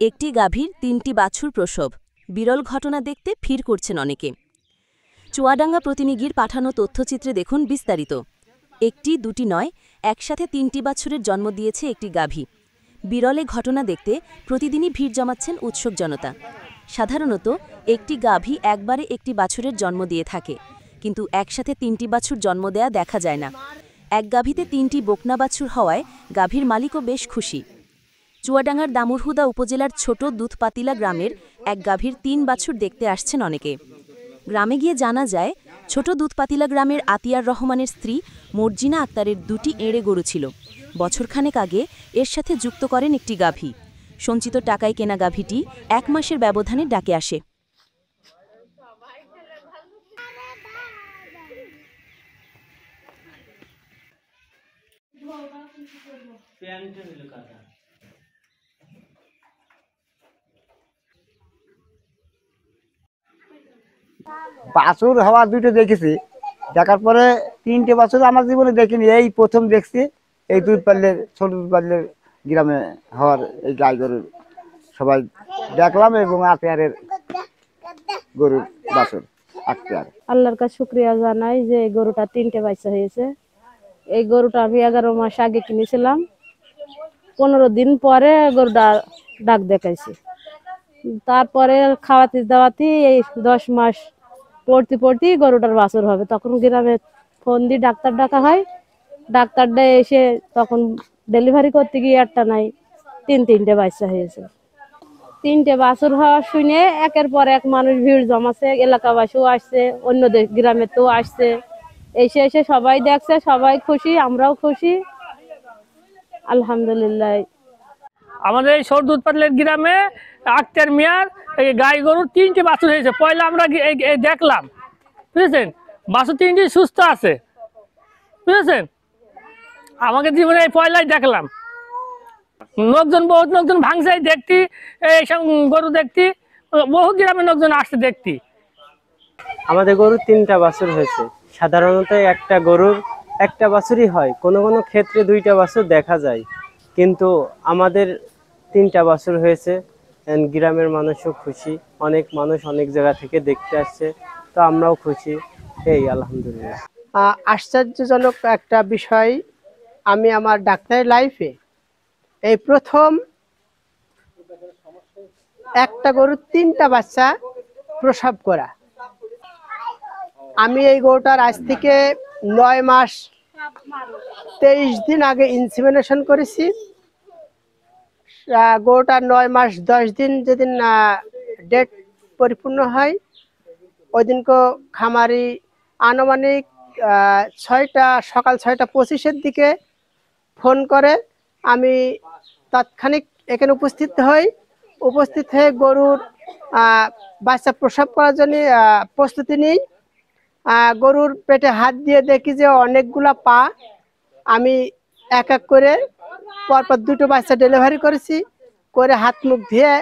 একটি গাভীর ৩টি বাছুর প্রসব, বিরল ঘটনা দেখতে ভিড় করছেন অনেকে। চুয়াডাঙ্গা প্রতিনিধির পাঠানো তথ্যচিত্রে দেখুন বিস্তারিত। একটি দুটি নয়, একসাথে ৩টি বাছুরের জন্ম দিয়েছে একটি গাভী। বিরলে ঘটনা দেখতে প্রতিদিনই ভিড় জমাচ্ছেন উৎসুক জনতা। সাধারণত একটি গাভী একবারে একটি বাছুরের জন্ম দিয়ে থাকে, কিন্তু একসাথে ৩টি বাছুর জন্ম দেয়া দেখা যায় না। এক গাভীতে ৩টি বকনা বাছুর হওয়ায় গাভীর মালিকও বেশ খুশি। চুয়াডাঙ্গার দামুরহুদা উপজেলার ছোট দুধপাতিলা গ্রামের এক গাভীর ৩ বাছুর দেখতে আসছেন অনেকে। গ্রামে গিয়ে জানা যায়, ছোট দুধপাতিলা গ্রামের আতিয়ার রহমানের স্ত্রী মর্জিনা আক্তারের ২টি এঁড়ে গরু ছিল। বছরখানেক আগে এর সাথে যুক্ত করেন একটি গাভী। সঞ্চিত টাকায় কেনা গাভীটি ১ মাসের ব্যবধানে ডাকে আসে। বাছুর হওয়া দুটো দেখেছি, দেখার পরে 3টে বাছুর আমার জীবনে দেখিনি, এই প্রথম দেখছি। এই দুধপাল্লের ছোট দুধপাল্লের গ্রামে হওয়ার এই গাই গরুর সবাই দেখলাম, এবং আতিয়ারের গরুর বাছুর আক্তার। আল্লাহর কাছে শুকরিয়া জানাই যে এই গরুটা 3টে বাচ্চা হয়েছে। এই গরুটা আমি 11 মাস আগে কিনেছিলাম। 15 দিন পরে গরুটা ডাক দেখাইছি। তারপরে খাওয়াতে দাওয়াতে এই 10 মাস পড়তে গরুটার বাছুর হবে। তখন গ্রামে ফোন দিয়ে ডাক্তার ডাকা হয়। ডাক্তারটা এসে তখন ডেলিভারি করতে গিয়ে একটা নাই 3টে বাচ্চা হয়েছে। 3টে বাছুর হওয়া শুনে একের পর এক মানুষ ভিড় জমাছে, এলাকাবাসীও আসছে, অন্য গ্রামে তো আসছে। এসে সবাই দেখছে, সবাই খুশি, আমরাও খুশি, আলহামদুলিল্লাহ। আমাদের এই ছোট দুধপাতিলের গ্রামে আক্তার মিয়ার গাই গরুর 3টে বাছুর হয়েছে। পয়লা আমরা দেখলাম, বুঝেছেন, বাছুর 3টি সুস্থ আছে, বুঝেছেন। আমাকে জীবনে এই পয়লাই দেখলাম। বহুত লোকজন ভাঙছে দেখতি, এইসব গরু দেখতি, বহু গ্রামের লোকজন আসছে দেখতি। আমাদের গরুর 3টা বাছুর হয়েছে। সাধারণত একটা গরুর একটা বাছুরই হয়, কোনো কোনো ক্ষেত্রে 2টা বাছুর দেখা যায়, কিন্তু আমাদের 3টা বাছুর হয়েছে। গ্রামের মানুষও খুশি, অনেক মানুষ অনেক জায়গা থেকে দেখতে আসছে, তো আমরাও খুশি। এই আলহামদুলিল্লাহ। আশ্চর্যজনক একটা বিষয়, আমি আমার ডাক্তারি লাইফে এই প্রথম একটা গরুর 3টা বাচ্চা প্রসব করা। আমি এই গরুটার আজ থেকে 9 মাস 23 দিন আগে ইনসেমিনেশন করেছি। গরুটার 9 মাস 10 দিন যেদিন ডেট পরিপূর্ণ হয়, ওই দিনকে খামারি আনুমানিক সকাল 6টা 25-এর দিকে ফোন করে। আমি তাৎক্ষণিক এখানে উপস্থিত হয়ে গরুর বাচ্চা প্রসব করার জন্য প্রস্তুতি নিই। গরুর পেটে হাত দিয়ে দেখি যে অনেকগুলা পা। আমি এক এক করে পরপর 2টো বাচ্চা ডেলিভারি করেছি। করে হাত মুখ ধুয়ে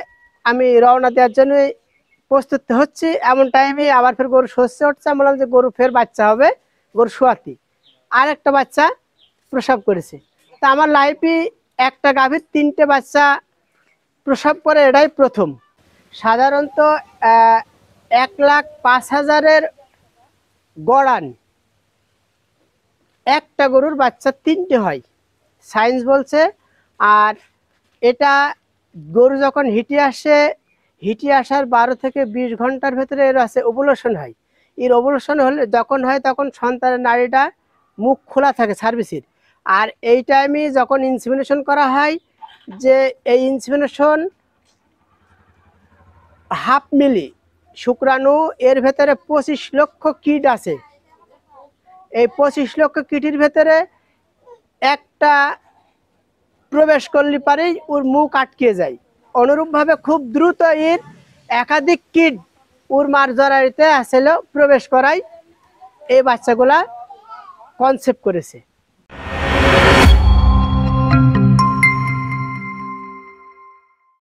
আমি রওনা দেওয়ার জন্য প্রস্তুত হচ্ছি। এমন টাইমে আবার ফের গরু শস্যে উঠছে। আমি বললাম যে গরু ফের বাচ্চা হবে, গরু শোয়াতি আর একটা বাচ্চা প্রসব করেছে। তা আমার লাইফে একটা গাভীর 3টে বাচ্চা প্রসব করে, এটাই প্রথম। সাধারণত 1,05,000-এর গড়ান একটা গরুর বাচ্চা 3টে হয়, সায়েন্স বলছে। আর এটা গরু যখন হিটে আসার 12 থেকে 20 ঘন্টার ভেতরে এর আছে ওভুলেশন হয়। এর ওভুলেশন হলে যখন হয় তখন সন্তানের নাড়িটা মুখ খোলা থাকে সার্ভিসের। আর এই টাইমে যখন ইনসেমিনেশন করা হয়, যে এই ইনসেমিনেশন হাফ মিলি শুক্রাণু, এর ভেতরে 25 লক্ষ কিট আছে। এই 25 লক্ষ কিটের ভেতরে একটা প্রবেশ করলে পারেই ওর মুখ আটকে যায়। অনুরূপভাবে খুব দ্রুত এর একাধিক কিট ওর মার জরায়ুতে আসলে প্রবেশ করায় এই বাচ্চাগুলা কনসেপ্ট করেছে।